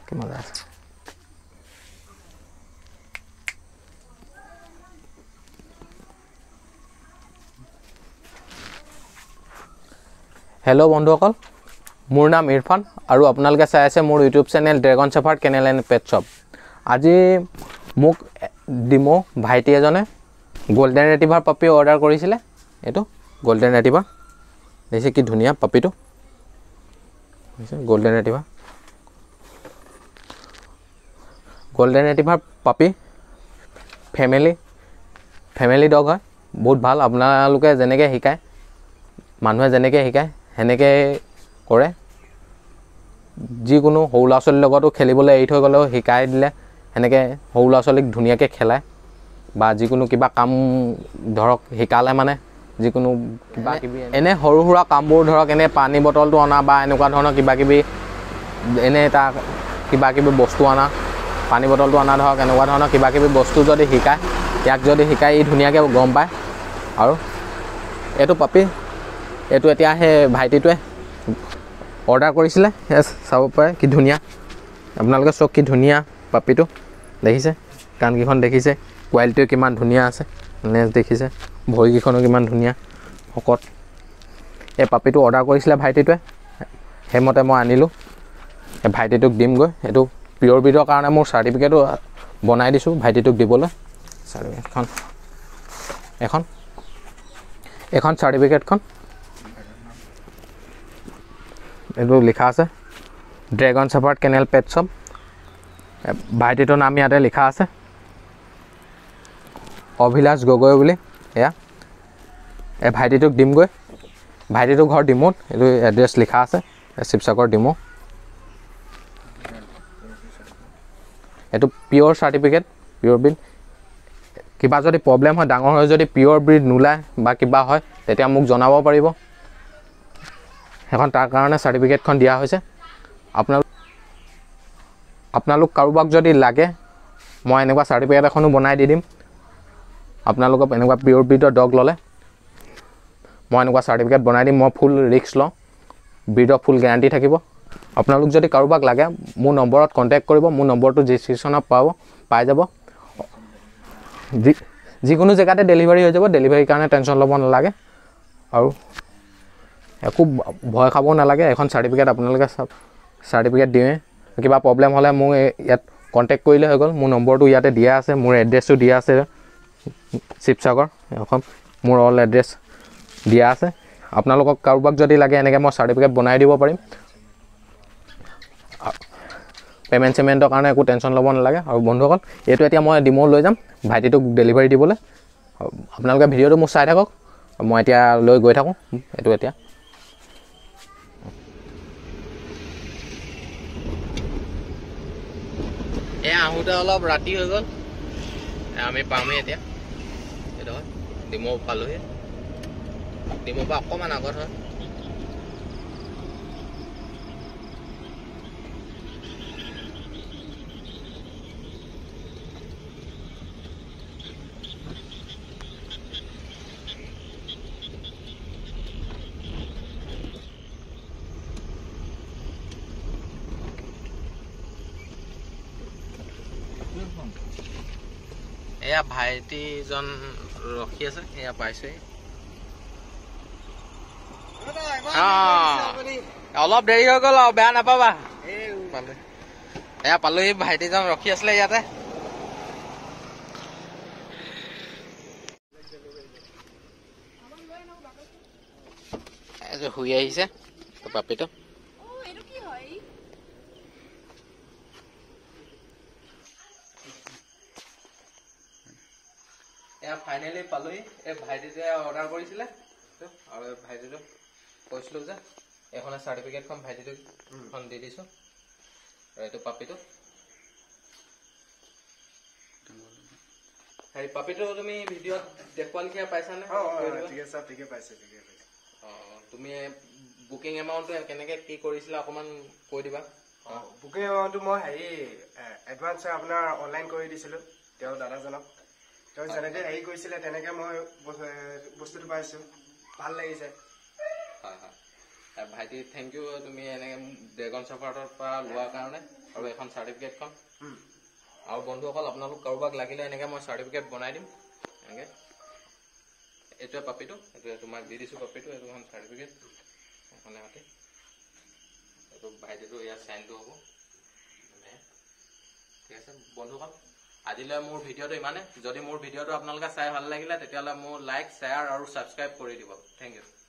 কি মজা আছে হেল্ল' বন্ধুসকল মোৰ নাম ইৰফান আৰু আপোনালোকে চাই আছে মোৰ YouTube channel dragon shepherd kennel and pet shop আজি মোক ডিমো ভাইটি এজনে গোল্ডেন ৰেটিভাৰ পাপি অৰ্ডাৰ কৰিছিলে এইটো গোল্ডেন ৰেটিভাৰ দেখিছে কি ধুনীয়া পাপিটো গোল্ডেন ৰেটিভাৰ পাপি ফেমিলি ডগ হয় বহুত ভাল আপোনালোকে যেনেকৈ শিকায় মানুহে যেনেকৈ শিকায় সেনেকৈ কৰে যিকোনো সৰু ল'ৰা ছোৱালীৰ লগতো খেলিবলৈ এৰি থৈ গ'লেও শিকাই দিলে সেনেকৈ সৰু ল'ৰা ছোৱালীক ধুনীয়াকৈ খেলায় বা যিকোনো কিবা কাম ধৰক শিকালে মানে যিকোনো কিবা কিবি এনে সৰু সুৰা কামবোৰ ধৰক এনে পানী বটলটো অনা বা এনেকুৱা ধৰণৰ কিবা কিবি এনে তাৰ কিবা কিবি বস্তু অনা পানী বটলটো অনা ধৰক এনেকুৱা ধৰণৰ কিবা কিবি বস্তু যদি শিকায় ইয়াক যদি শিকায় ই ধুনীয়াকৈ গম পায় আৰু এইটো পাপি এইটো এতিয়া সেই ভাইটিটোৱে অৰ্ডাৰ কৰিছিলে চাব পাৰে কি ধুনীয়া আপোনালোকে চাওক কি ধুনীয়া পাপিটো দেখিছে কাণকেইখন দেখিছে কোৱালিটিও কিমান ধুনীয়া আছে নেজ দেখিছে ভৰিকেইখনো কিমান ধুনীয়া শকত এই পাপিটো অৰ্ডাৰ কৰিছিলে ভাইটিটোৱে সেইমতে মই আনিলোঁ এই ভাইটিটোক দিমগৈ এইটো পিয়ৰ ব্ৰিডৰ কাৰণে মোৰ চাৰ্টিফিকেটো বনাই দিছোঁ ভাইটিটোক দিবলৈ চাৰ্টিফিকেটখন এখন চাৰ্টিফিকেটখন এইটো লিখা আছে ড্ৰেগন চেফাৰ্ড কেনেল পেট শ্বপ ভাইটিটোৰ নাম ইয়াতে লিখা আছে অভিলাষ গগৈ বুলি এয়া এই ভাইটিটোক দিমগৈ ভাইটিটোৰ ঘৰ ডিমৌত এইটো এড্ৰেছ লিখা আছে শিৱসাগৰ ডিমৌ এইটো পিয়ৰ চাৰ্টিফিকেট পিয়ৰ ব্ৰিড কিবা যদি প্ৰব্লেম হয় ডাঙৰ হয় যদি পিয়ৰ ব্ৰিড নোলায় বা কিবা হয় তেতিয়া মোক জনাব পাৰিব সেইখন তাৰ কাৰণে চাৰ্টিফিকেটখন দিয়া হৈছে আপোনালোক কাৰোবাক যদি লাগে মই এনেকুৱা চাৰ্টিফিকেট এখনো বনাই দি দিম আপোনালোকক এনেকুৱা পিয়ৰ ব্ৰিডৰ ডগ ল'লে মই এনেকুৱা চাৰ্টিফিকেট বনাই দিম মই ফুল ৰিস্ক লওঁ ব্ৰিডৰ ফুল গেৰাণ্টি থাকিব আপোনালোক যদি কাৰোবাক লাগে মোৰ নম্বৰত কণ্টেক্ট কৰিব মোৰ নম্বৰটো ডিছক্ৰিপশ্যনত পাই যাব যিকোনো জেগাতে ডেলিভাৰী হৈ যাব ডেলিভাৰীৰ কাৰণে টেনশ্যন ল'ব নালাগে আৰু একো ভয় খাব নালাগে এখন চাৰ্টিফিকেট আপোনালোকে চাৰ্টিফিকেট দিওঁৱে কিবা প্ৰব্লেম হ'লে মোক ইয়াত কণ্টেক্ট কৰিলে হৈ গ'ল মোৰ নম্বৰটো ইয়াতে দিয়া আছে মোৰ এড্ৰেছটো দিয়া আছে শিৱসাগৰ এখন মোৰ অল এড্ৰেছ দিয়া আছে আপোনালোকক কাৰোবাক যদি লাগে এনেকৈ মই চাৰ্টিফিকেট বনাই দিব পাৰিম পে'মেণ্টৰ কাৰণে একো টেনশ্যন ল'ব নালাগে আৰু বন্ধুসকল এইটো এতিয়া মই ডিমৌ লৈ যাম ভাইটিটোক ডেলিভাৰী দিবলৈ আপোনালোকে ভিডিঅ'টো মোক চাই থাকক মই এতিয়া লৈ গৈ থাকোঁ এইটো এতিয়া আহোঁতে অলপ ৰাতি হৈ গ'ল আমি পামেই এতিয়া এইটো হয় ডিমৌ পালোহি ডিমৌৰ পৰা অকণমান আগত হয় এয়া ভাইটিজন ৰখি আছে এয়া পাইছেহি অলপ দেৰি হৈ গ'ল আৰু বেয়া নাপাবা এয়া পালোহি ভাইটিজন ৰখি আছিলে ইয়াতে শুই আহিছে পাপিটো এয়া ফাইনেলি পালোহি এই ভাইটিটোৱে অৰ্ডাৰ কৰিছিলে আৰু ভাইটিটো কৈছিলোঁ যে এইখনে চাৰ্টিফিকেটখন ভাইটিটোক দি দিছোঁ আৰু এইটো পাপিটো হেৰি পাপিটো তুমি ভিডিঅ'ত দেখুৱা লিখিয়া পাইছানে ঠিকে পাইছে তুমি বুকিং এমাউণ্টটো কেনেকৈ কি কৰিছিলা অকণমান কৈ দিবা বুকিং এমাউণ্টটো মই হেৰি এডভান্স আপোনাৰ অনলাইন কৰি দিছিলোঁ তেওঁ দাদাজনক তেওঁ যেনেকৈ হেৰি কৰিছিলে তেনেকৈ মই বস্তুটো পাইছোঁ ভাল লাগিছে হয় হয় ভাইটি থেংক ইউ তুমি এনেকৈ ড্ৰেগন চেফাৰ্ডৰ পৰা লোৱাৰ কাৰণে আৰু এখন চাৰ্টিফিকেটখন আৰু বন্ধুসকল আপোনালোক কাৰোবাক লাগিলে এনেকৈ মই চাৰ্টিফিকেট বনাই দিম এনেকৈ এইটোৱে পাপিটো এইটোৱে তোমাক দি দিছোঁ পাপিটো এইটো এখন চাৰ্টিফিকেট এখনে হাতে এইটো ভাইটিটো ইয়াত চাইনটো হ'ব ঠিক আছে বন্ধুসকল আজিলৈ মোৰ ভিডিঅ'টো ইমানে যদি মোৰ ভিডিঅ'টো আপোনালোকে চাই ভাল লাগিলে তেতিয়াহ'লে মোৰ লাইক শ্বেয়াৰ আৰু ছাবস্ক্ৰাইব কৰি দিব থেংক ইউ